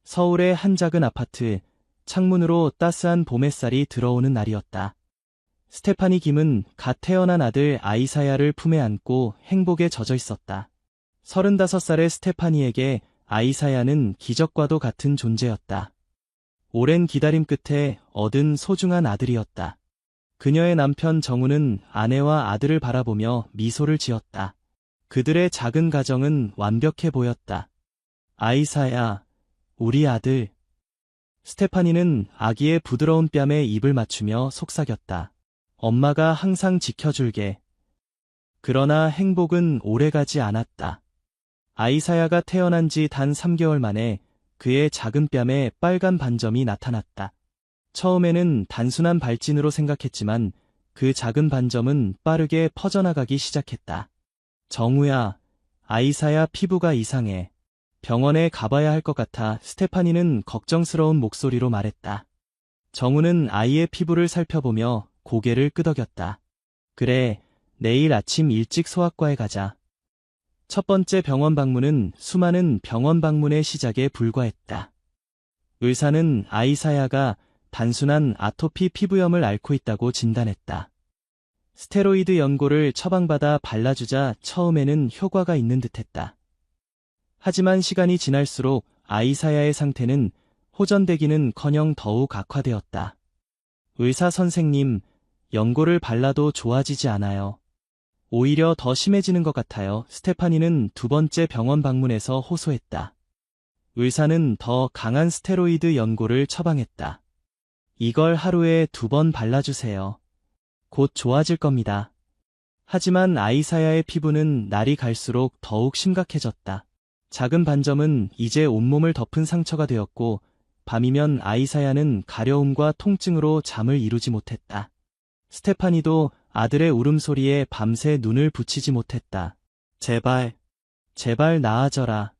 서울의 한 작은 아파트, 창문으로 따스한 봄 햇살이 들어오는 날이었다. 스테파니 김은 갓 태어난 아들 아이사야를 품에 안고 행복에 젖어 있었다. 35살의 스테파니에게 아이사야는 기적과도 같은 존재였다. 오랜 기다림 끝에 얻은 소중한 아들이었다. 그녀의 남편 정우는 아내와 아들을 바라보며 미소를 지었다. 그들의 작은 가정은 완벽해 보였다. 아이사야, 우리 아들. 스테파니는 아기의 부드러운 뺨에 입을 맞추며 속삭였다. 엄마가 항상 지켜줄게. 그러나 행복은 오래가지 않았다. 아이사야가 태어난 지 단 3개월 만에 그의 작은 뺨에 빨간 반점이 나타났다. 처음에는 단순한 발진으로 생각했지만 그 작은 반점은 빠르게 퍼져나가기 시작했다. 정우야, 아이사야 피부가 이상해. 병원에 가봐야 할 것 같아. 스테파니는 걱정스러운 목소리로 말했다. 정우는 아이의 피부를 살펴보며 고개를 끄덕였다. 그래, 내일 아침 일찍 소아과에 가자. 첫 번째 병원 방문은 수많은 병원 방문의 시작에 불과했다. 의사는 아이사야가 단순한 아토피 피부염을 앓고 있다고 진단했다. 스테로이드 연고를 처방받아 발라주자 처음에는 효과가 있는 듯했다. 하지만 시간이 지날수록 아이사야의 상태는 호전되기는커녕 더욱 악화되었다. 의사 선생님, 연고를 발라도 좋아지지 않아요. 오히려 더 심해지는 것 같아요. 스테파니는 두 번째 병원 방문에서 호소했다. 의사는 더 강한 스테로이드 연고를 처방했다. 이걸 하루에 2번 발라주세요. 곧 좋아질 겁니다. 하지만 아이사야의 피부는 날이 갈수록 더욱 심각해졌다. 작은 반점은 이제 온몸을 덮은 상처가 되었고 밤이면 아이사야는 가려움과 통증으로 잠을 이루지 못했다. 스테파니도 아들의 울음소리에 밤새 눈을 붙이지 못했다. 제발, 제발 나아져라.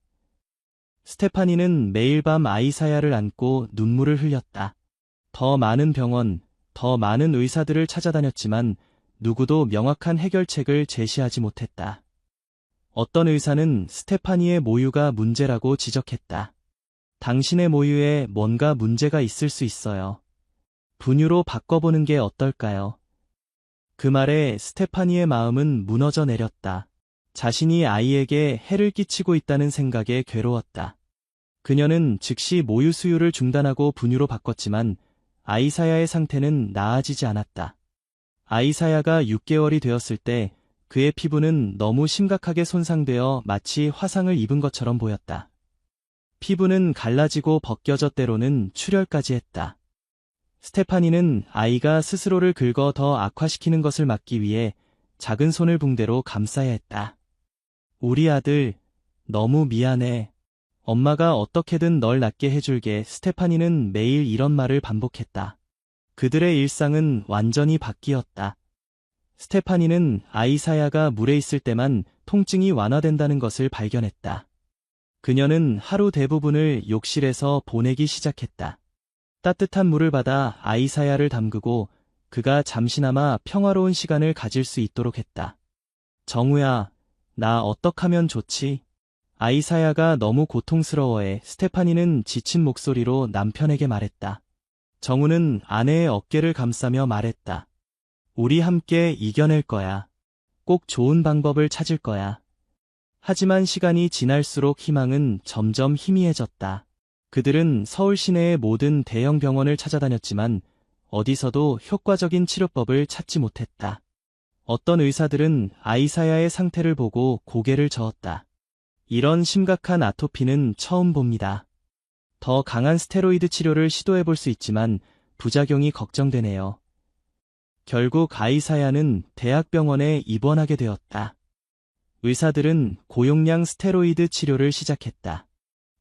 스테파니는 매일 밤 아이사야를 안고 눈물을 흘렸다. 더 많은 병원, 더 많은 의사들을 찾아다녔지만 누구도 명확한 해결책을 제시하지 못했다. 어떤 의사는 스테파니의 모유가 문제라고 지적했다. 당신의 모유에 뭔가 문제가 있을 수 있어요. 분유로 바꿔보는 게 어떨까요? 그 말에 스테파니의 마음은 무너져 내렸다. 자신이 아이에게 해를 끼치고 있다는 생각에 괴로웠다. 그녀는 즉시 모유 수유를 중단하고 분유로 바꿨지만 아이사야의 상태는 나아지지 않았다. 아이사야가 6개월이 되었을 때 그의 피부는 너무 심각하게 손상되어 마치 화상을 입은 것처럼 보였다. 피부는 갈라지고 벗겨져 때로는 출혈까지 했다. 스테파니는 아이가 스스로를 긁어 더 악화시키는 것을 막기 위해 작은 손을 붕대로 감싸야 했다. 우리 아들, 너무 미안해. 엄마가 어떻게든 널 낫게 해줄게. 스테파니는 매일 이런 말을 반복했다. 그들의 일상은 완전히 바뀌었다. 스테파니는 아이사야가 물에 있을 때만 통증이 완화된다는 것을 발견했다. 그녀는 하루 대부분을 욕실에서 보내기 시작했다. 따뜻한 물을 받아 아이사야를 담그고 그가 잠시나마 평화로운 시간을 가질 수 있도록 했다. 정우야, 나 어떡하면 좋지? 아이사야가 너무 고통스러워해. 스테파니는 지친 목소리로 남편에게 말했다. 정우는 아내의 어깨를 감싸며 말했다. 우리 함께 이겨낼 거야. 꼭 좋은 방법을 찾을 거야. 하지만 시간이 지날수록 희망은 점점 희미해졌다. 그들은 서울 시내의 모든 대형 병원을 찾아다녔지만 어디서도 효과적인 치료법을 찾지 못했다. 어떤 의사들은 아이사야의 상태를 보고 고개를 저었다. 이런 심각한 아토피는 처음 봅니다. 더 강한 스테로이드 치료를 시도해볼 수 있지만 부작용이 걱정되네요. 결국 아이사야는 대학병원에 입원하게 되었다. 의사들은 고용량 스테로이드 치료를 시작했다.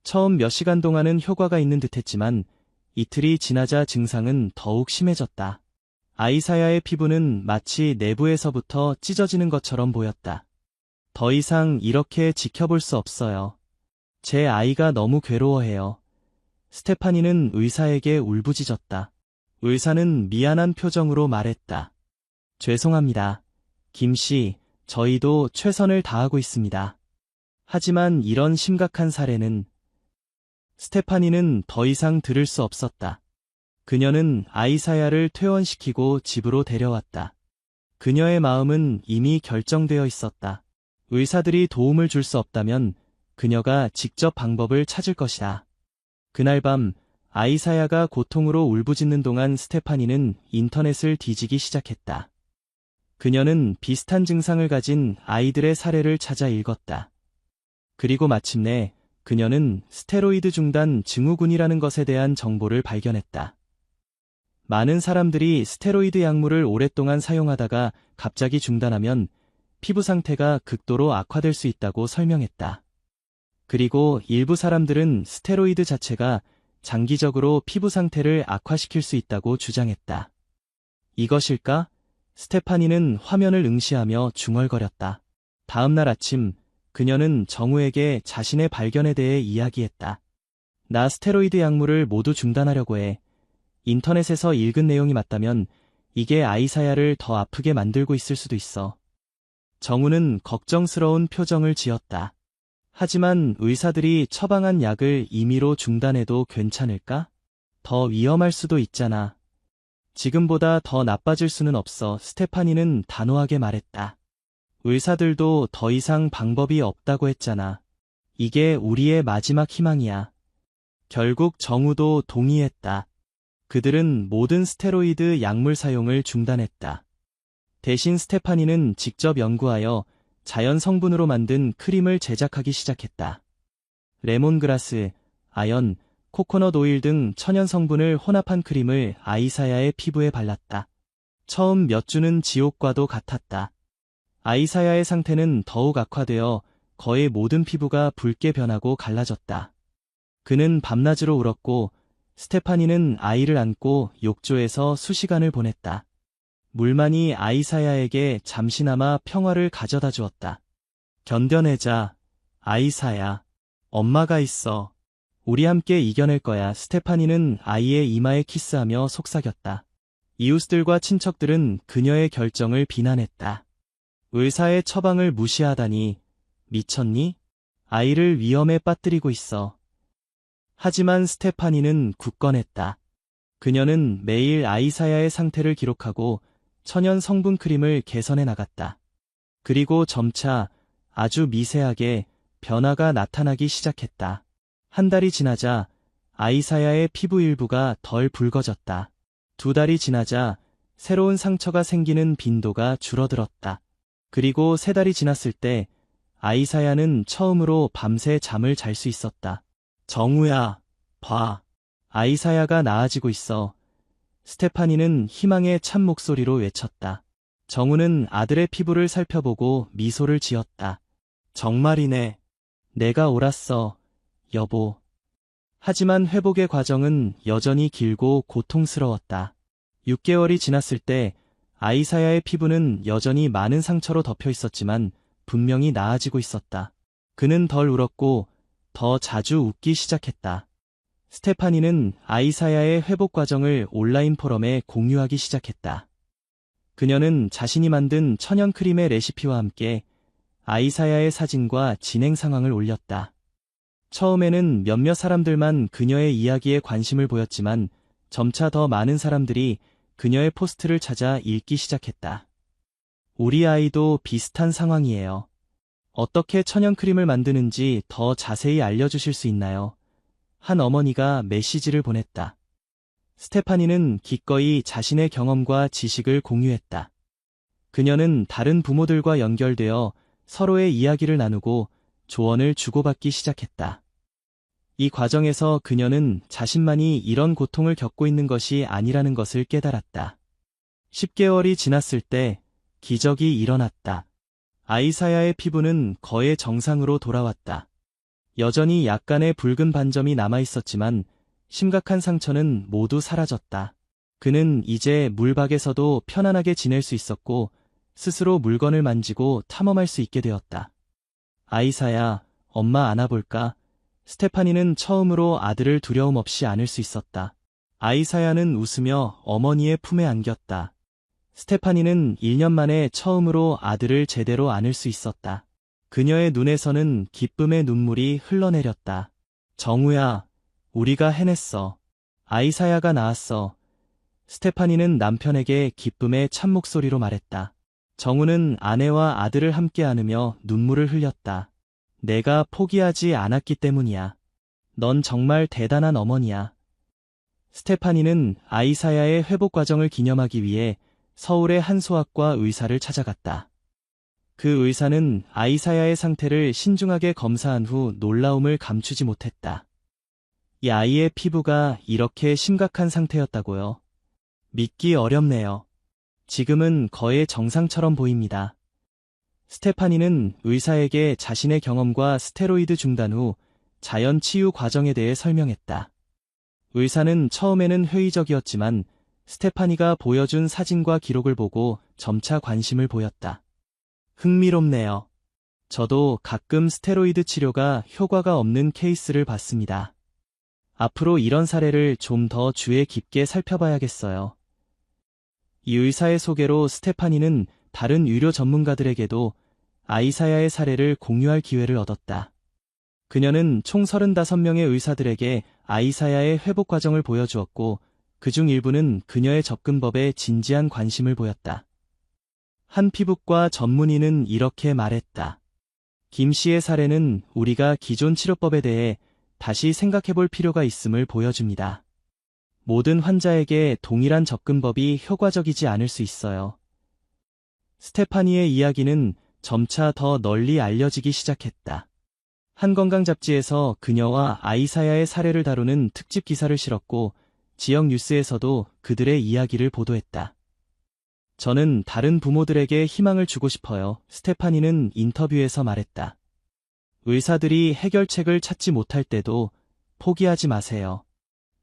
처음 몇 시간 동안은 효과가 있는 듯했지만 이틀이 지나자 증상은 더욱 심해졌다. 아이사야의 피부는 마치 내부에서부터 찢어지는 것처럼 보였다. 더 이상 이렇게 지켜볼 수 없어요. 제 아이가 너무 괴로워해요. 스테파니는 의사에게 울부짖었다. 의사는 미안한 표정으로 말했다. 죄송합니다. 김 씨, 저희도 최선을 다하고 있습니다. 하지만 이런 심각한 사례는 스테파니는 더 이상 들을 수 없었다. 그녀는 아이사야를 퇴원시키고 집으로 데려왔다. 그녀의 마음은 이미 결정되어 있었다. 의사들이 도움을 줄 수 없다면 그녀가 직접 방법을 찾을 것이다. 그날 밤 아이사야가 고통으로 울부짖는 동안 스테파니는 인터넷을 뒤지기 시작했다. 그녀는 비슷한 증상을 가진 아이들의 사례를 찾아 읽었다. 그리고 마침내 그녀는 스테로이드 중단 증후군이라는 것에 대한 정보를 발견했다. 많은 사람들이 스테로이드 약물을 오랫동안 사용하다가 갑자기 중단하면 피부 상태가 극도로 악화될 수 있다고 설명했다. 그리고 일부 사람들은 스테로이드 자체가 장기적으로 피부 상태를 악화시킬 수 있다고 주장했다. 이것일까? 스테파니는 화면을 응시하며 중얼거렸다. 다음 날 아침, 그녀는 정우에게 자신의 발견에 대해 이야기했다. 나 스테로이드 약물을 모두 중단하려고 해. 인터넷에서 읽은 내용이 맞다면 이게 아이사야를 더 아프게 만들고 있을 수도 있어. 정우는 걱정스러운 표정을 지었다. 하지만 의사들이 처방한 약을 임의로 중단해도 괜찮을까? 더 위험할 수도 있잖아. 지금보다 더 나빠질 수는 없어. 스테파니는 단호하게 말했다. 의사들도 더 이상 방법이 없다고 했잖아. 이게 우리의 마지막 희망이야. 결국 정우도 동의했다. 그들은 모든 스테로이드 약물 사용을 중단했다. 대신 스테파니는 직접 연구하여 자연 성분으로 만든 크림을 제작하기 시작했다. 레몬그라스, 아연, 코코넛 오일 등 천연 성분을 혼합한 크림을 아이사야의 피부에 발랐다. 처음 몇 주는 지옥과도 같았다. 아이사야의 상태는 더욱 악화되어 거의 모든 피부가 붉게 변하고 갈라졌다. 그는 밤낮으로 울었고 스테파니는 아이를 안고 욕조에서 수시간을 보냈다. 물만이 아이사야에게 잠시나마 평화를 가져다 주었다. 견뎌내자, 아이사야. 엄마가 있어. 우리 함께 이겨낼 거야. 스테파니는 아이의 이마에 키스하며 속삭였다. 이웃들과 친척들은 그녀의 결정을 비난했다. 의사의 처방을 무시하다니, 미쳤니? 아이를 위험에 빠뜨리고 있어. 하지만 스테파니는 굳건했다. 그녀는 매일 아이사야의 상태를 기록하고 천연 성분 크림을 개선해 나갔다. 그리고 점차 아주 미세하게 변화가 나타나기 시작했다. 한 달이 지나자 아이사야의 피부 일부가 덜 붉어졌다. 2달이 지나자 새로운 상처가 생기는 빈도가 줄어들었다. 그리고 3달이 지났을 때 아이사야는 처음으로 밤새 잠을 잘 수 있었다. 정우야, 봐. 아이사야가 나아지고 있어. 스테파니는 희망의 참 목소리로 외쳤다. 정우는 아들의 피부를 살펴보고 미소를 지었다. 정말이네. 내가 옳았어, 여보. 하지만 회복의 과정은 여전히 길고 고통스러웠다. 6개월이 지났을 때 아이사야의 피부는 여전히 많은 상처로 덮여 있었지만 분명히 나아지고 있었다. 그는 덜 울었고 더 자주 웃기 시작했다. 스테파니는 아이사야의 회복 과정을 온라인 포럼에 공유하기 시작했다. 그녀는 자신이 만든 천연 크림의 레시피와 함께 아이사야의 사진과 진행 상황을 올렸다. 처음에는 몇몇 사람들만 그녀의 이야기에 관심을 보였지만 점차 더 많은 사람들이 그녀의 포스트를 찾아 읽기 시작했다. 우리 아이도 비슷한 상황이에요. 어떻게 천연 크림을 만드는지 더 자세히 알려주실 수 있나요? 한 어머니가 메시지를 보냈다. 스테파니는 기꺼이 자신의 경험과 지식을 공유했다. 그녀는 다른 부모들과 연결되어 서로의 이야기를 나누고 조언을 주고받기 시작했다. 이 과정에서 그녀는 자신만이 이런 고통을 겪고 있는 것이 아니라는 것을 깨달았다. 10개월이 지났을 때 기적이 일어났다. 아이사야의 피부는 거의 정상으로 돌아왔다. 여전히 약간의 붉은 반점이 남아있었지만 심각한 상처는 모두 사라졌다. 그는 이제 물박에서도 편안하게 지낼 수 있었고 스스로 물건을 만지고 탐험할 수 있게 되었다. 아이사야, 엄마 안아볼까? 스테파니는 처음으로 아들을 두려움 없이 안을 수 있었다. 아이사야는 웃으며 어머니의 품에 안겼다. 스테파니는 1년 만에 처음으로 아들을 제대로 안을 수 있었다. 그녀의 눈에서는 기쁨의 눈물이 흘러내렸다. 정우야, 우리가 해냈어. 아이사야가 나았어. 스테파니는 남편에게 기쁨의 찬목소리로 말했다. 정우는 아내와 아들을 함께 안으며 눈물을 흘렸다. 내가 포기하지 않았기 때문이야. 넌 정말 대단한 어머니야. 스테파니는 아이사야의 회복 과정을 기념하기 위해 서울의 한 소아과 의사를 찾아갔다. 그 의사는 아이사야의 상태를 신중하게 검사한 후 놀라움을 감추지 못했다. 이 아이의 피부가 이렇게 심각한 상태였다고요? 믿기 어렵네요. 지금은 거의 정상처럼 보입니다. 스테파니는 의사에게 자신의 경험과 스테로이드 중단 후 자연 치유 과정에 대해 설명했다. 의사는 처음에는 회의적이었지만 스테파니가 보여준 사진과 기록을 보고 점차 관심을 보였다. 흥미롭네요. 저도 가끔 스테로이드 치료가 효과가 없는 케이스를 봤습니다. 앞으로 이런 사례를 좀 더 주의 깊게 살펴봐야겠어요. 이 의사의 소개로 스테파니는 다른 의료 전문가들에게도 아이사야의 사례를 공유할 기회를 얻었다. 그녀는 총 35명의 의사들에게 아이사야의 회복 과정을 보여주었고 그중 일부는 그녀의 접근법에 진지한 관심을 보였다. 한 피부과 전문의는 이렇게 말했다. 김 씨의 사례는 우리가 기존 치료법에 대해 다시 생각해볼 필요가 있음을 보여줍니다. 모든 환자에게 동일한 접근법이 효과적이지 않을 수 있어요. 스테파니의 이야기는 점차 더 널리 알려지기 시작했다. 한 건강 잡지에서 그녀와 아이사야의 사례를 다루는 특집 기사를 실었고 지역 뉴스에서도 그들의 이야기를 보도했다. 저는 다른 부모들에게 희망을 주고 싶어요. 스테파니는 인터뷰에서 말했다. 의사들이 해결책을 찾지 못할 때도 포기하지 마세요.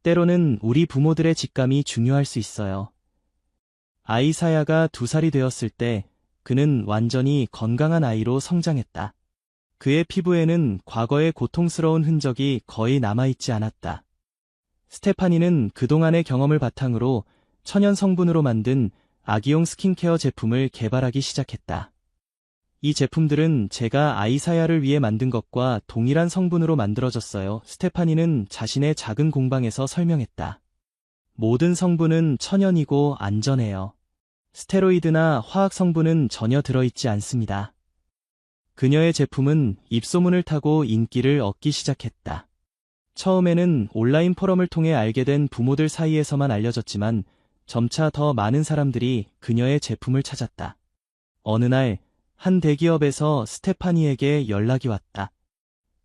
때로는 우리 부모들의 직감이 중요할 수 있어요. 아이사야가 2살이 되었을 때 그는 완전히 건강한 아이로 성장했다. 그의 피부에는 과거의 고통스러운 흔적이 거의 남아있지 않았다. 스테파니는 그동안의 경험을 바탕으로 천연 성분으로 만든 아기용 스킨케어 제품을 개발하기 시작했다. 이 제품들은 제가 아이사야를 위해 만든 것과 동일한 성분으로 만들어졌어요. 스테파니는 자신의 작은 공방에서 설명했다. 모든 성분은 천연이고 안전해요. 스테로이드나 화학 성분은 전혀 들어있지 않습니다. 그녀의 제품은 입소문을 타고 인기를 얻기 시작했다. 처음에는 온라인 포럼을 통해 알게 된 부모들 사이에서만 알려졌지만 점차 더 많은 사람들이 그녀의 제품을 찾았다. 어느 날 한 대기업에서 스테파니에게 연락이 왔다.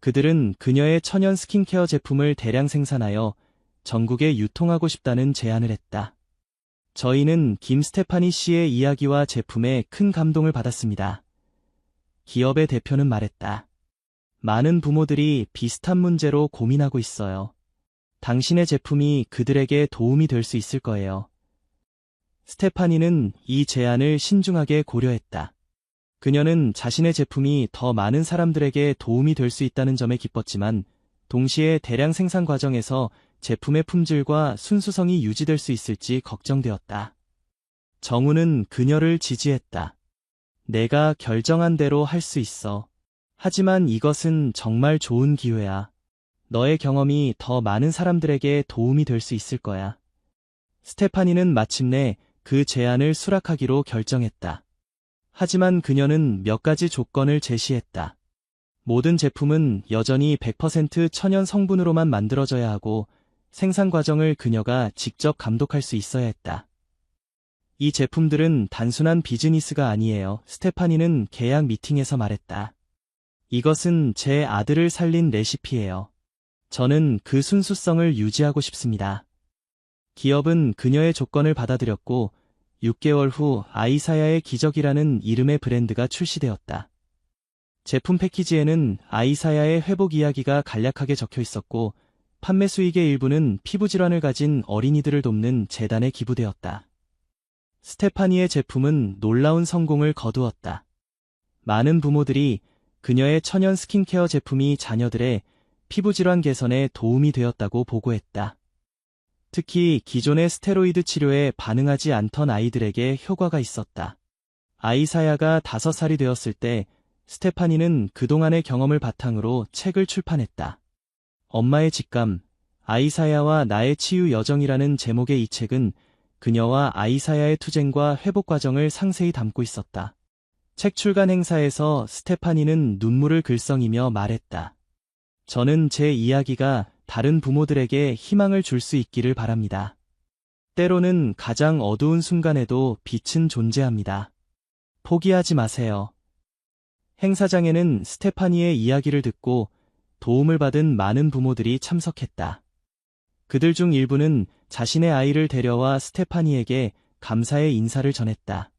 그들은 그녀의 천연 스킨케어 제품을 대량 생산하여 전국에 유통하고 싶다는 제안을 했다. 저희는 김 스테파니 씨의 이야기와 제품에 큰 감동을 받았습니다. 기업의 대표는 말했다. 많은 부모들이 비슷한 문제로 고민하고 있어요. 당신의 제품이 그들에게 도움이 될 수 있을 거예요. 스테파니는 이 제안을 신중하게 고려했다. 그녀는 자신의 제품이 더 많은 사람들에게 도움이 될 수 있다는 점에 기뻤지만 동시에 대량 생산 과정에서 제품의 품질과 순수성이 유지될 수 있을지 걱정되었다. 정우는 그녀를 지지했다. 내가 결정한 대로 할 수 있어. 하지만 이것은 정말 좋은 기회야. 너의 경험이 더 많은 사람들에게 도움이 될 수 있을 거야. 스테파니는 마침내 그 제안을 수락하기로 결정했다. 하지만 그녀는 몇 가지 조건을 제시했다. 모든 제품은 여전히 100% 천연 성분으로만 만들어져야 하고 생산 과정을 그녀가 직접 감독할 수 있어야 했다. 이 제품들은 단순한 비즈니스가 아니에요. 스테파니는 계약 미팅에서 말했다. 이것은 제 아들을 살린 레시피예요. 저는 그 순수성을 유지하고 싶습니다. 기업은 그녀의 조건을 받아들였고 6개월 후 아이사야의 기적이라는 이름의 브랜드가 출시되었다. 제품 패키지에는 아이사야의 회복 이야기가 간략하게 적혀 있었고 판매 수익의 일부는 피부 질환을 가진 어린이들을 돕는 재단에 기부되었다. 스테파니의 제품은 놀라운 성공을 거두었다. 많은 부모들이 그녀의 천연 스킨케어 제품이 자녀들의 피부 질환 개선에 도움이 되었다고 보고했다. 특히 기존의 스테로이드 치료에 반응하지 않던 아이들에게 효과가 있었다. 아이사야가 5살이 되었을 때 스테파니는 그동안의 경험을 바탕으로 책을 출판했다. 엄마의 직감, 아이사야와 나의 치유 여정이라는 제목의 이 책은 그녀와 아이사야의 투쟁과 회복 과정을 상세히 담고 있었다. 책 출간 행사에서 스테파니는 눈물을 글썽이며 말했다. 저는 제 이야기가 다른 부모들에게 희망을 줄 수 있기를 바랍니다. 때로는 가장 어두운 순간에도 빛은 존재합니다. 포기하지 마세요. 행사장에는 스테파니의 이야기를 듣고 도움을 받은 많은 부모들이 참석했다. 그들 중 일부는 자신의 아이를 데려와 스테파니에게 감사의 인사를 전했다.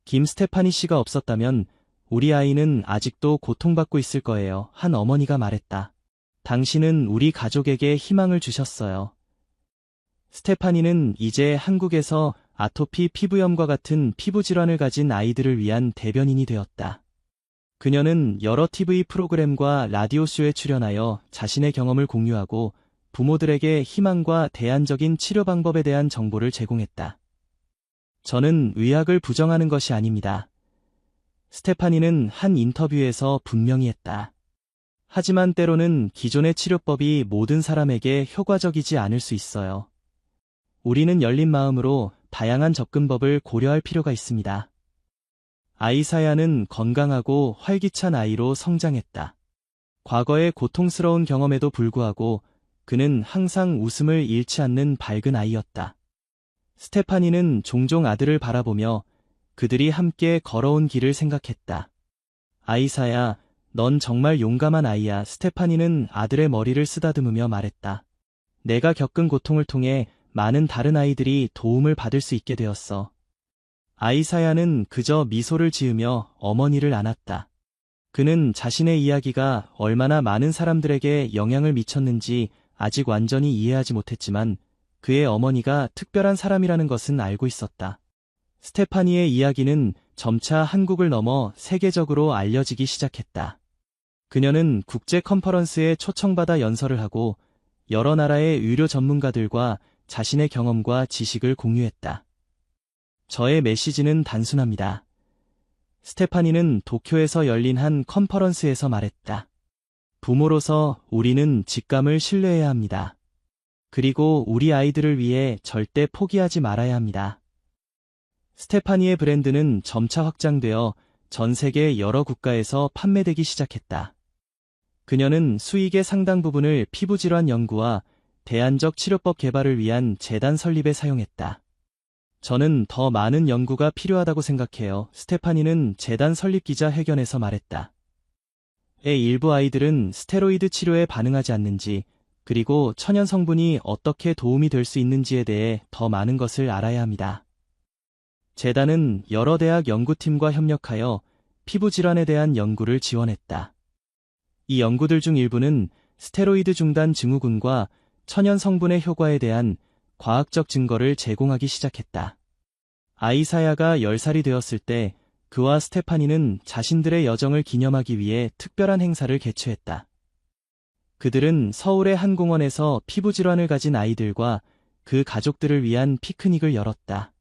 김 스테파니 씨가 없었다면 우리 아이는 아직도 고통받고 있을 거예요. 한 어머니가 말했다. 당신은 우리 가족에게 희망을 주셨어요. 스테파니는 이제 한국에서 아토피 피부염과 같은 피부 질환을 가진 아이들을 위한 대변인이 되었다. 그녀는 여러 TV 프로그램과 라디오쇼에 출연하여 자신의 경험을 공유하고 부모들에게 희망과 대안적인 치료 방법에 대한 정보를 제공했다. 저는 의학을 부정하는 것이 아닙니다. 스테파니는 한 인터뷰에서 분명히 했다. 하지만 때로는 기존의 치료법이 모든 사람에게 효과적이지 않을 수 있어요. 우리는 열린 마음으로 다양한 접근법을 고려할 필요가 있습니다. 아이사야는 건강하고 활기찬 아이로 성장했다. 과거의 고통스러운 경험에도 불구하고 그는 항상 웃음을 잃지 않는 밝은 아이였다. 스테파니는 종종 아들을 바라보며 그들이 함께 걸어온 길을 생각했다. 아이사야, 넌 정말 용감한 아이야. 스테파니는 아들의 머리를 쓰다듬으며 말했다. 내가 겪은 고통을 통해 많은 다른 아이들이 도움을 받을 수 있게 되었어. 아이사야는 그저 미소를 지으며 어머니를 안았다. 그는 자신의 이야기가 얼마나 많은 사람들에게 영향을 미쳤는지 아직 완전히 이해하지 못했지만 그의 어머니가 특별한 사람이라는 것은 알고 있었다. 스테파니의 이야기는 점차 한국을 넘어 세계적으로 알려지기 시작했다. 그녀는 국제 컨퍼런스에 초청받아 연설을 하고 여러 나라의 의료 전문가들과 자신의 경험과 지식을 공유했다. 저의 메시지는 단순합니다. 스테파니는 도쿄에서 열린 한 컨퍼런스에서 말했다. 부모로서 우리는 직감을 신뢰해야 합니다. 그리고 우리 아이들을 위해 절대 포기하지 말아야 합니다. 스테파니의 브랜드는 점차 확장되어 전 세계 여러 국가에서 판매되기 시작했다. 그녀는 수익의 상당 부분을 피부질환 연구와 대안적 치료법 개발을 위한 재단 설립에 사용했다. 저는 더 많은 연구가 필요하다고 생각해요. 스테파니는 재단 설립 기자회견에서 말했다. 일부 아이들은 스테로이드 치료에 반응하지 않는지, 그리고 천연 성분이 어떻게 도움이 될 수 있는지에 대해 더 많은 것을 알아야 합니다. 재단은 여러 대학 연구팀과 협력하여 피부 질환에 대한 연구를 지원했다. 이 연구들 중 일부는 스테로이드 중단 증후군과 천연 성분의 효과에 대한 과학적 증거를 제공하기 시작했다. 아이사야가 10살이 되었을 때 그와 스테파니는 자신들의 여정을 기념하기 위해 특별한 행사를 개최했다. 그들은 서울의 한 공원에서 피부질환을 가진 아이들과 그 가족들을 위한 피크닉을 열었다.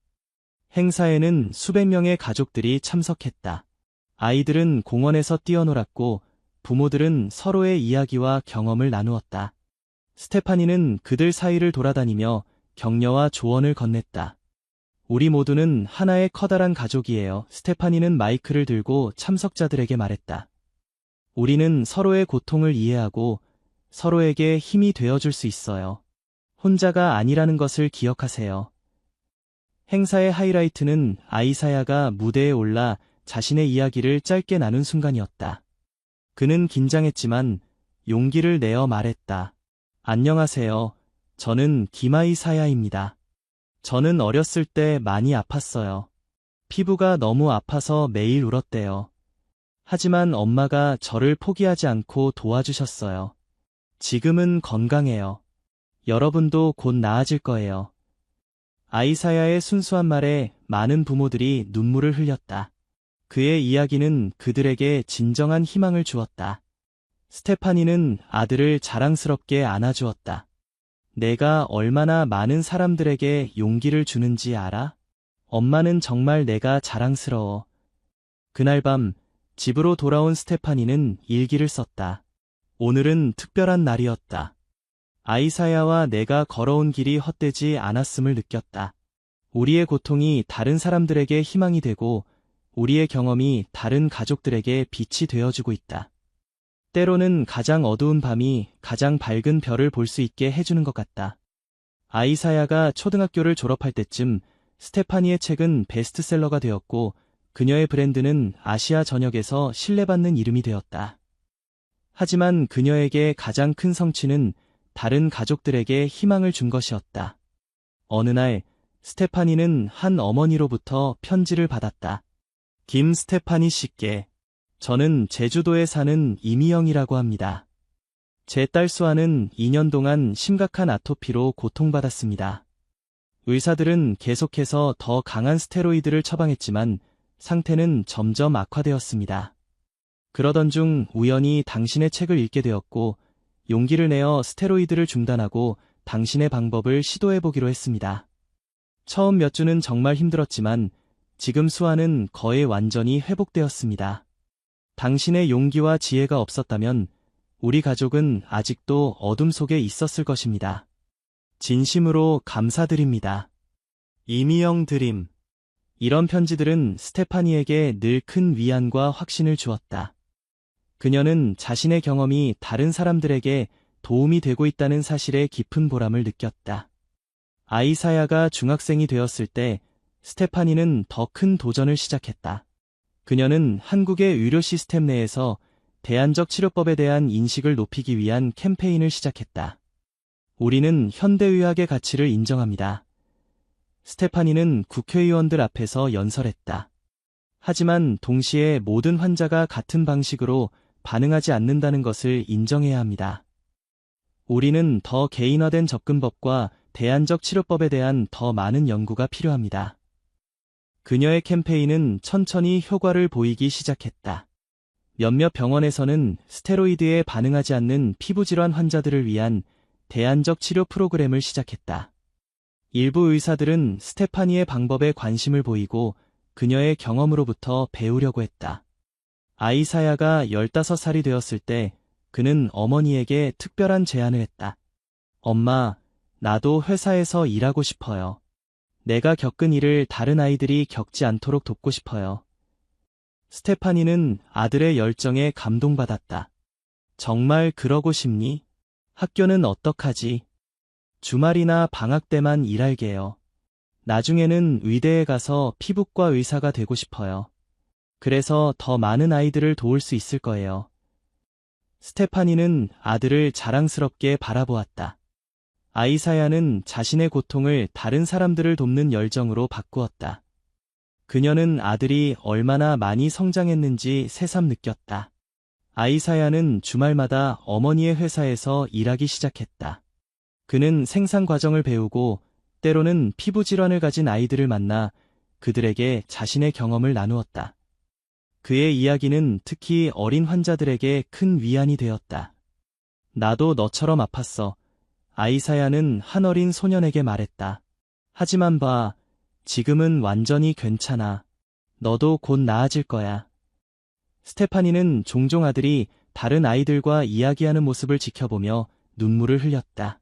행사에는 수백 명의 가족들이 참석했다. 아이들은 공원에서 뛰어놀았고 부모들은 서로의 이야기와 경험을 나누었다. 스테파니는 그들 사이를 돌아다니며 격려와 조언을 건넸다. 우리 모두는 하나의 커다란 가족이에요. 스테파니는 마이크를 들고 참석자들에게 말했다. 우리는 서로의 고통을 이해하고 서로에게 힘이 되어줄 수 있어요. 혼자가 아니라는 것을 기억하세요. 행사의 하이라이트는 아이사야가 무대에 올라 자신의 이야기를 짧게 나눈 순간이었다. 그는 긴장했지만 용기를 내어 말했다. 안녕하세요. 저는 김아이사야입니다. 저는 어렸을 때 많이 아팠어요. 피부가 너무 아파서 매일 울었대요. 하지만 엄마가 저를 포기하지 않고 도와주셨어요. 지금은 건강해요. 여러분도 곧 나아질 거예요. 아이사야의 순수한 말에 많은 부모들이 눈물을 흘렸다. 그의 이야기는 그들에게 진정한 희망을 주었다. 스테파니는 아들을 자랑스럽게 안아주었다. 내가 얼마나 많은 사람들에게 용기를 주는지 알아? 엄마는 정말 내가 자랑스러워. 그날 밤 집으로 돌아온 스테파니는 일기를 썼다. 오늘은 특별한 날이었다. 아이사야와 내가 걸어온 길이 헛되지 않았음을 느꼈다. 우리의 고통이 다른 사람들에게 희망이 되고 우리의 경험이 다른 가족들에게 빛이 되어주고 있다. 때로는 가장 어두운 밤이 가장 밝은 별을 볼 수 있게 해주는 것 같다. 아이사야가 초등학교를 졸업할 때쯤 스테파니의 책은 베스트셀러가 되었고 그녀의 브랜드는 아시아 전역에서 신뢰받는 이름이 되었다. 하지만 그녀에게 가장 큰 성취는 다른 가족들에게 희망을 준 것이었다. 어느 날 스테파니는 한 어머니로부터 편지를 받았다. 김 스테파니 씨께, 저는 제주도에 사는 이미영이라고 합니다. 제 딸 수아는 2년 동안 심각한 아토피로 고통받았습니다. 의사들은 계속해서 더 강한 스테로이드를 처방했지만 상태는 점점 악화되었습니다. 그러던 중 우연히 당신의 책을 읽게 되었고 용기를 내어 스테로이드를 중단하고 당신의 방법을 시도해보기로 했습니다. 처음 몇 주는 정말 힘들었지만 지금 수아는 거의 완전히 회복되었습니다. 당신의 용기와 지혜가 없었다면 우리 가족은 아직도 어둠 속에 있었을 것입니다. 진심으로 감사드립니다. 이미영 드림. 이런 편지들은 스테파니에게 늘 큰 위안과 확신을 주었다. 그녀는 자신의 경험이 다른 사람들에게 도움이 되고 있다는 사실에 깊은 보람을 느꼈다. 아이사야가 중학생이 되었을 때 스테파니는 더 큰 도전을 시작했다. 그녀는 한국의 의료 시스템 내에서 대안적 치료법에 대한 인식을 높이기 위한 캠페인을 시작했다. 우리는 현대의학의 가치를 인정합니다. 스테파니는 국회의원들 앞에서 연설했다. 하지만 동시에 모든 환자가 같은 방식으로 반응하지 않는다는 것을 인정해야 합니다. 우리는 더 개인화된 접근법과 대안적 치료법에 대한 더 많은 연구가 필요합니다. 그녀의 캠페인은 천천히 효과를 보이기 시작했다. 몇몇 병원에서는 스테로이드에 반응하지 않는 피부질환 환자들을 위한 대안적 치료 프로그램을 시작했다. 일부 의사들은 스테파니의 방법에 관심을 보이고 그녀의 경험으로부터 배우려고 했다. 아이사야가 15살이 되었을 때 그는 어머니에게 특별한 제안을 했다. 엄마, 나도 회사에서 일하고 싶어요. 내가 겪은 일을 다른 아이들이 겪지 않도록 돕고 싶어요. 스테파니는 아들의 열정에 감동받았다. 정말 그러고 싶니? 학교는 어떡하지? 주말이나 방학 때만 일할게요. 나중에는 의대에 가서 피부과 의사가 되고 싶어요. 그래서 더 많은 아이들을 도울 수 있을 거예요. 스테파니는 아들을 자랑스럽게 바라보았다. 아이사야는 자신의 고통을 다른 사람들을 돕는 열정으로 바꾸었다. 그녀는 아들이 얼마나 많이 성장했는지 새삼 느꼈다. 아이사야는 주말마다 어머니의 회사에서 일하기 시작했다. 그는 생산 과정을 배우고 때로는 피부 질환을 가진 아이들을 만나 그들에게 자신의 경험을 나누었다. 그의 이야기는 특히 어린 환자들에게 큰 위안이 되었다. 나도 너처럼 아팠어. 아이사야는 한 어린 소년에게 말했다. 하지만 봐, 지금은 완전히 괜찮아. 너도 곧 나아질 거야. 스테파니는 종종 아들이 다른 아이들과 이야기하는 모습을 지켜보며 눈물을 흘렸다.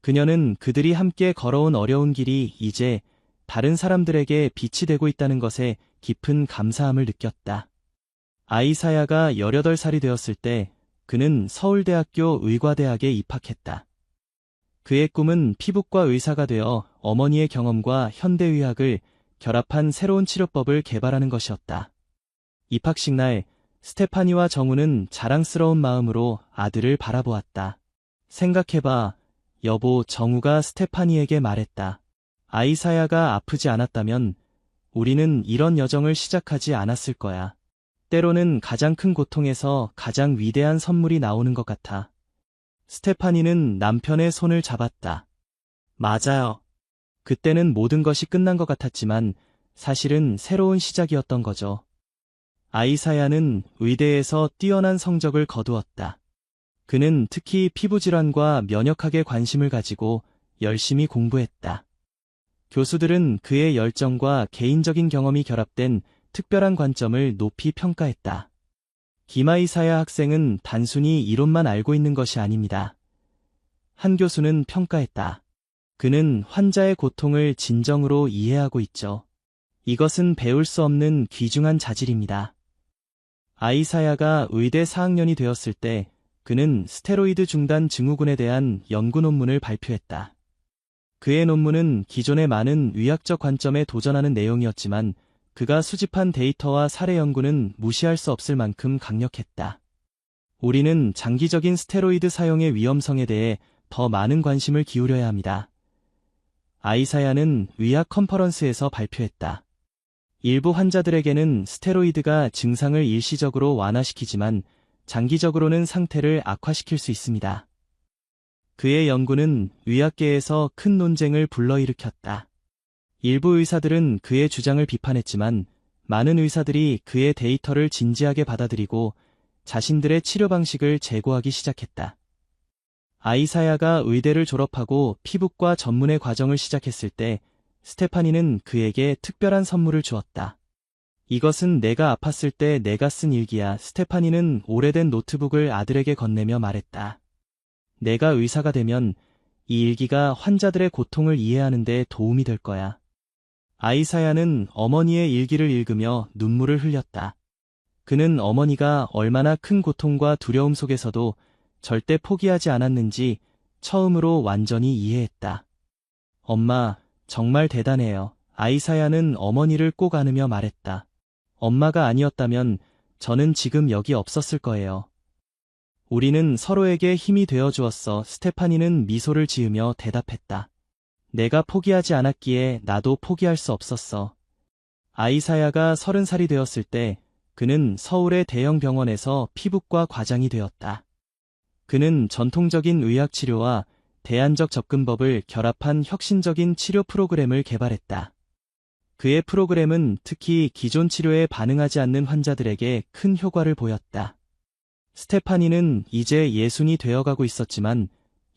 그녀는 그들이 함께 걸어온 어려운 길이 이제 다른 사람들에게 빛이 되고 있다는 것에 깊은 감사함을 느꼈다. 아이사야가 18살이 되었을 때 그는 서울대학교 의과대학에 입학했다. 그의 꿈은 피부과 의사가 되어 어머니의 경험과 현대의학을 결합한 새로운 치료법을 개발하는 것이었다. 입학식 날 스테파니와 정우는 자랑스러운 마음으로 아들을 바라보았다. 생각해봐, 여보. 정우가 스테파니에게 말했다. 아이사야가 아프지 않았다면 우리는 이런 여정을 시작하지 않았을 거야. 때로는 가장 큰 고통에서 가장 위대한 선물이 나오는 것 같아. 스테파니는 남편의 손을 잡았다. 맞아요. 그때는 모든 것이 끝난 것 같았지만 사실은 새로운 시작이었던 거죠. 아이사야는 의대에서 뛰어난 성적을 거두었다. 그는 특히 피부질환과 면역학에 관심을 가지고 열심히 공부했다. 교수들은 그의 열정과 개인적인 경험이 결합된 특별한 관점을 높이 평가했다. 김아이사야 학생은 단순히 이론만 알고 있는 것이 아닙니다. 한 교수는 평가했다. 그는 환자의 고통을 진정으로 이해하고 있죠. 이것은 배울 수 없는 귀중한 자질입니다. 아이사야가 의대 4학년이 되었을 때 그는 스테로이드 중단 증후군에 대한 연구 논문을 발표했다. 그의 논문은 기존의 많은 의학적 관점에 도전하는 내용이었지만 그가 수집한 데이터와 사례 연구는 무시할 수 없을 만큼 강력했다. 우리는 장기적인 스테로이드 사용의 위험성에 대해 더 많은 관심을 기울여야 합니다. 아이사야는 의학 컨퍼런스에서 발표했다. 일부 환자들에게는 스테로이드가 증상을 일시적으로 완화시키지만 장기적으로는 상태를 악화시킬 수 있습니다. 그의 연구는 의학계에서 큰 논쟁을 불러일으켰다. 일부 의사들은 그의 주장을 비판했지만 많은 의사들이 그의 데이터를 진지하게 받아들이고 자신들의 치료 방식을 재고하기 시작했다. 아이사야가 의대를 졸업하고 피부과 전문의 과정을 시작했을 때 스테파니는 그에게 특별한 선물을 주었다. 이것은 내가 아팠을 때 내가 쓴 일기야. 스테파니는 오래된 노트북을 아들에게 건네며 말했다. 내가 의사가 되면 이 일기가 환자들의 고통을 이해하는 데 도움이 될 거야. 아이사야는 어머니의 일기를 읽으며 눈물을 흘렸다. 그는 어머니가 얼마나 큰 고통과 두려움 속에서도 절대 포기하지 않았는지 처음으로 완전히 이해했다. 엄마, 정말 대단해요. 아이사야는 어머니를 꼭 안으며 말했다. 엄마가 아니었다면 저는 지금 여기 없었을 거예요. 우리는 서로에게 힘이 되어 주었어. 스테파니는 미소를 지으며 대답했다. 내가 포기하지 않았기에 나도 포기할 수 없었어. 아이사야가 30살이 되었을 때 그는 서울의 대형 병원에서 피부과 과장이 되었다. 그는 전통적인 의학 치료와 대안적 접근법을 결합한 혁신적인 치료 프로그램을 개발했다. 그의 프로그램은 특히 기존 치료에 반응하지 않는 환자들에게 큰 효과를 보였다. 스테파니는 이제 60이 되어가고 있었지만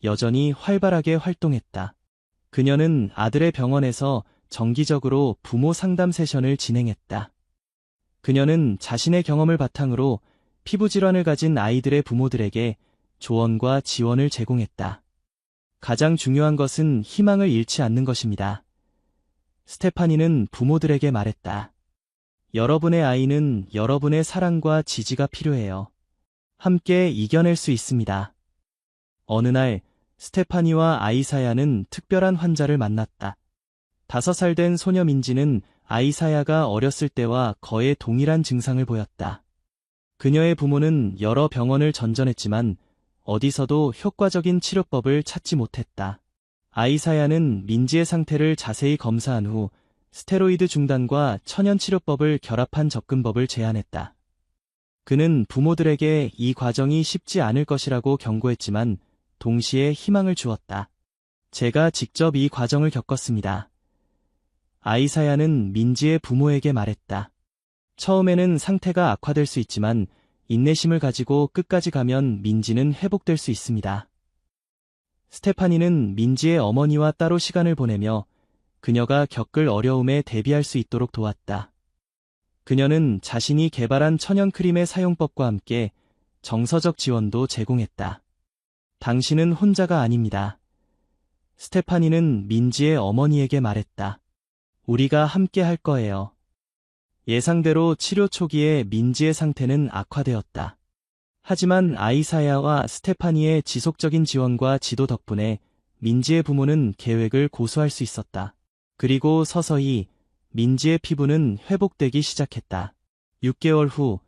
여전히 활발하게 활동했다. 그녀는 아들의 병원에서 정기적으로 부모 상담 세션을 진행했다. 그녀는 자신의 경험을 바탕으로 피부질환을 가진 아이들의 부모들에게 조언과 지원을 제공했다. 가장 중요한 것은 희망을 잃지 않는 것입니다. 스테파니는 부모들에게 말했다. 여러분의 아이는 여러분의 사랑과 지지가 필요해요. 함께 이겨낼 수 있습니다. 어느 날 스테파니와 아이사야는 특별한 환자를 만났다. 5살 된 소녀 민지는 아이사야가 어렸을 때와 거의 동일한 증상을 보였다. 그녀의 부모는 여러 병원을 전전했지만 어디서도 효과적인 치료법을 찾지 못했다. 아이사야는 민지의 상태를 자세히 검사한 후 스테로이드 중단과 천연치료법을 결합한 접근법을 제안했다. 그는 부모들에게 이 과정이 쉽지 않을 것이라고 경고했지만 동시에 희망을 주었다. 제가 직접 이 과정을 겪었습니다. 아이사야는 민지의 부모에게 말했다. 처음에는 상태가 악화될 수 있지만 인내심을 가지고 끝까지 가면 민지는 회복될 수 있습니다. 스테파니는 민지의 어머니와 따로 시간을 보내며 그녀가 겪을 어려움에 대비할 수 있도록 도왔다. 그녀는 자신이 개발한 천연 크림의 사용법과 함께 정서적 지원도 제공했다. 당신은 혼자가 아닙니다. 스테파니는 민지의 어머니에게 말했다. 우리가 함께 할 거예요. 예상대로 치료 초기에 민지의 상태는 악화되었다. 하지만 아이사야와 스테파니의 지속적인 지원과 지도 덕분에 민지의 부모는 계획을 고수할 수 있었다. 그리고 서서히 민지의 피부는 회복되기 시작했다. 6개월 후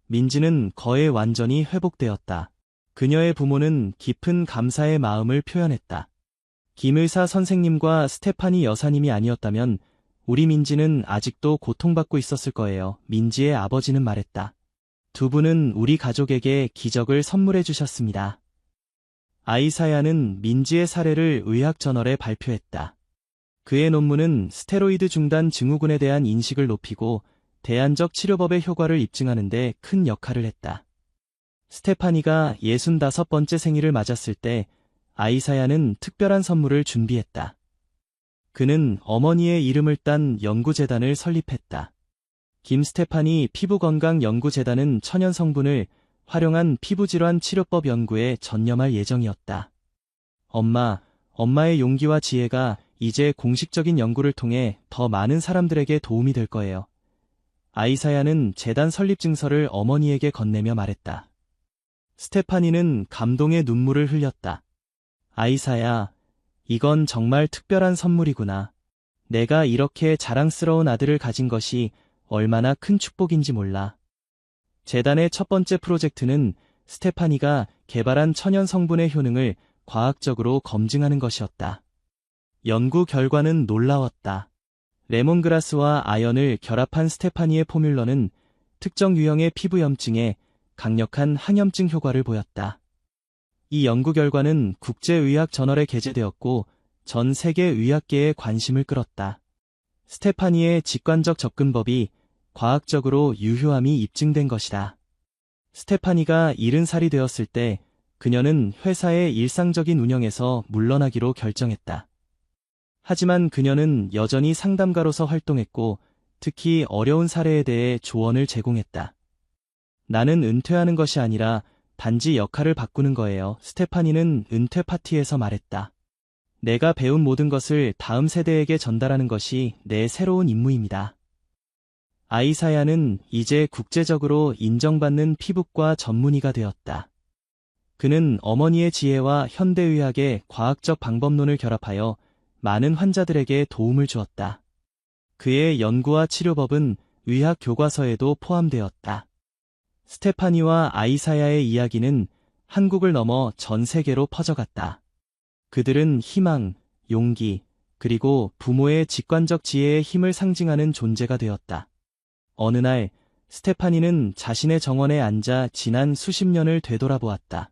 민지는 거의 완전히 회복되었다. 그녀의 부모는 깊은 감사의 마음을 표현했다. 김 의사 선생님과 스테파니 여사님이 아니었다면 우리 민지는 아직도 고통받고 있었을 거예요. 민지의 아버지는 말했다. 두 분은 우리 가족에게 기적을 선물해 주셨습니다. 아이사야는 민지의 사례를 의학저널에 발표했다. 그의 논문은 스테로이드 중단 증후군에 대한 인식을 높이고 대안적 치료법의 효과를 입증하는 데 큰 역할을 했다. 스테파니가 65번째 생일을 맞았을 때 아이사야는 특별한 선물을 준비했다. 그는 어머니의 이름을 딴 연구재단을 설립했다. 김스테파니 피부건강연구재단은 천연 성분을 활용한 피부질환 치료법 연구에 전념할 예정이었다. 엄마의 용기와 지혜가 이제 공식적인 연구를 통해 더 많은 사람들에게 도움이 될 거예요. 아이사야는 재단 설립 증서를 어머니에게 건네며 말했다. 스테파니는 감동의 눈물을 흘렸다. 아이사야, 이건 정말 특별한 선물이구나. 내가 이렇게 자랑스러운 아들을 가진 것이 얼마나 큰 축복인지 몰라. 재단의 첫 번째 프로젝트는 스테파니가 개발한 천연 성분의 효능을 과학적으로 검증하는 것이었다. 연구 결과는 놀라웠다. 레몬그라스와 아연을 결합한 스테파니의 포뮬러는 특정 유형의 피부염증에 강력한 항염증 효과를 보였다. 이 연구 결과는 국제의학 저널에 게재되었고 전 세계 의학계의 관심을 끌었다. 스테파니의 직관적 접근법이 과학적으로 유효함이 입증된 것이다. 스테파니가 70살이 되었을 때 그녀는 회사의 일상적인 운영에서 물러나기로 결정했다. 하지만 그녀는 여전히 상담가로서 활동했고 특히 어려운 사례에 대해 조언을 제공했다. 나는 은퇴하는 것이 아니라 단지 역할을 바꾸는 거예요. 스테파니는 은퇴 파티에서 말했다. 내가 배운 모든 것을 다음 세대에게 전달하는 것이 내 새로운 임무입니다. 아이사야는 이제 국제적으로 인정받는 피부과 전문의가 되었다. 그는 어머니의 지혜와 현대의학의 과학적 방법론을 결합하여 많은 환자들에게 도움을 주었다. 그의 연구와 치료법은 의학 교과서에도 포함되었다. 스테파니와 아이사야의 이야기는 한국을 넘어 전 세계로 퍼져갔다. 그들은 희망, 용기, 그리고 부모의 직관적 지혜의 힘을 상징하는 존재가 되었다. 어느 날, 스테파니는 자신의 정원에 앉아 지난 수십 년을 되돌아보았다.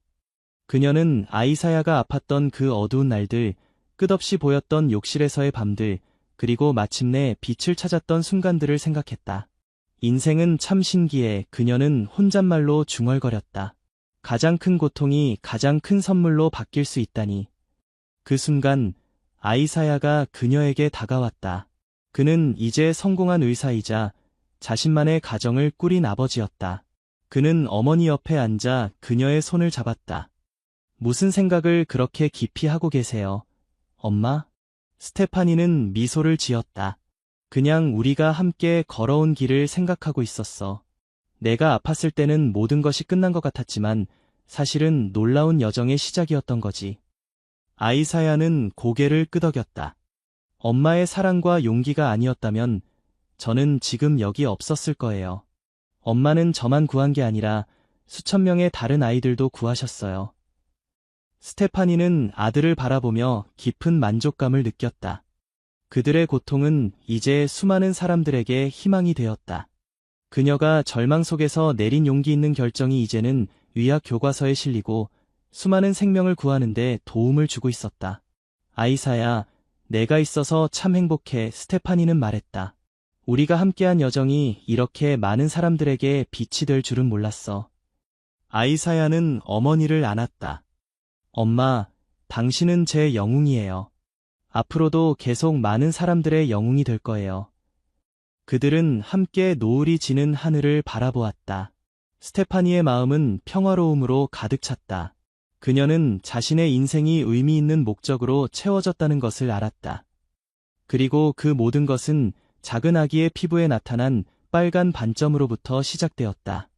그녀는 아이사야가 아팠던 그 어두운 날들, 끝없이 보였던 욕실에서의 밤들, 그리고 마침내 빛을 찾았던 순간들을 생각했다. 인생은 참 신기해. 그녀는 혼잣말로 중얼거렸다. 가장 큰 고통이 가장 큰 선물로 바뀔 수 있다니. 그 순간 아이사야가 그녀에게 다가왔다. 그는 이제 성공한 의사이자 자신만의 가정을 꾸린 아버지였다. 그는 어머니 옆에 앉아 그녀의 손을 잡았다. 무슨 생각을 그렇게 깊이 하고 계세요, 엄마? 스테파니는 미소를 지었다. 그냥 우리가 함께 걸어온 길을 생각하고 있었어. 내가 아팠을 때는 모든 것이 끝난 것 같았지만 사실은 놀라운 여정의 시작이었던 거지. 아이사야는 고개를 끄덕였다. 엄마의 사랑과 용기가 아니었다면 저는 지금 여기 없었을 거예요. 엄마는 저만 구한 게 아니라 수천 명의 다른 아이들도 구하셨어요. 스테파니는 아들을 바라보며 깊은 만족감을 느꼈다. 그들의 고통은 이제 수많은 사람들에게 희망이 되었다. 그녀가 절망 속에서 내린 용기 있는 결정이 이제는 의학 교과서에 실리고 수많은 생명을 구하는데 도움을 주고 있었다. 아이사야, 내가 있어서 참 행복해. 스테파니는 말했다. 우리가 함께한 여정이 이렇게 많은 사람들에게 빛이 될 줄은 몰랐어. 아이사야는 어머니를 안았다. 엄마, 당신은 제 영웅이에요. 앞으로도 계속 많은 사람들의 영웅이 될 거예요. 그들은 함께 노을이 지는 하늘을 바라보았다. 스테파니의 마음은 평화로움으로 가득 찼다. 그녀는 자신의 인생이 의미 있는 목적으로 채워졌다는 것을 알았다. 그리고 그 모든 것은 작은 아기의 피부에 나타난 빨간 반점으로부터 시작되었다.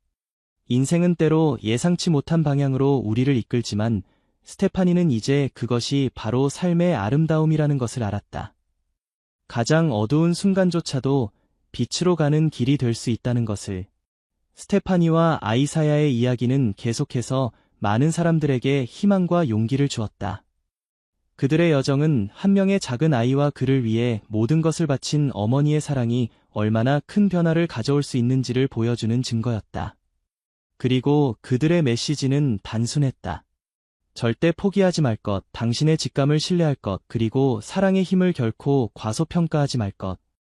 인생은 때로 예상치 못한 방향으로 우리를 이끌지만 스테파니는 이제 그것이 바로 삶의 아름다움이라는 것을 알았다. 가장 어두운 순간조차도 빛으로 가는 길이 될 수 있다는 것을. 스테파니와 아이사야의 이야기는 계속해서 많은 사람들에게 희망과 용기를 주었다. 그들의 여정은 한 명의 작은 아이와 그를 위해 모든 것을 바친 어머니의 사랑이 얼마나 큰 변화를 가져올 수 있는지를 보여주는 증거였다. 그리고 그들의 메시지는 단순했다. 절대 포기하지 말 것, 당신의 직감을 신뢰할 것, 그리고 사랑의 힘을 결코 과소평가하지 말 것.